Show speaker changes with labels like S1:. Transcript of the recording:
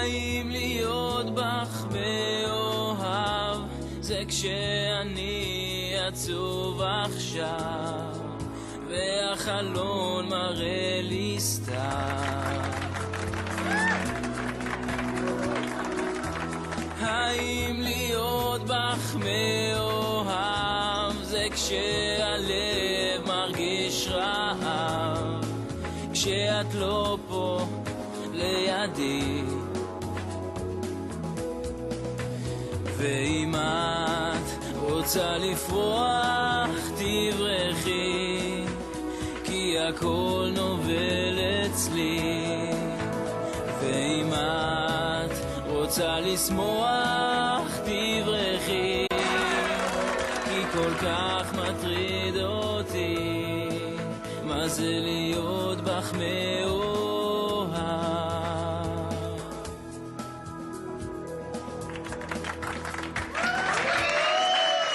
S1: האם להיות בך מאוהב זה כשאני עצוב עכשיו והחלון מראה לי סתם? האם להיות בך מאוהב זה כשהלב מרגיש רעב כשאת לא פה לידי? ואם את רוצה לפרוח תברחי כי הכל נובל אצלי. ואם את רוצה לשמוח תברחי כי כל כך מטריד אותי מה זה להיות בך מאוהב.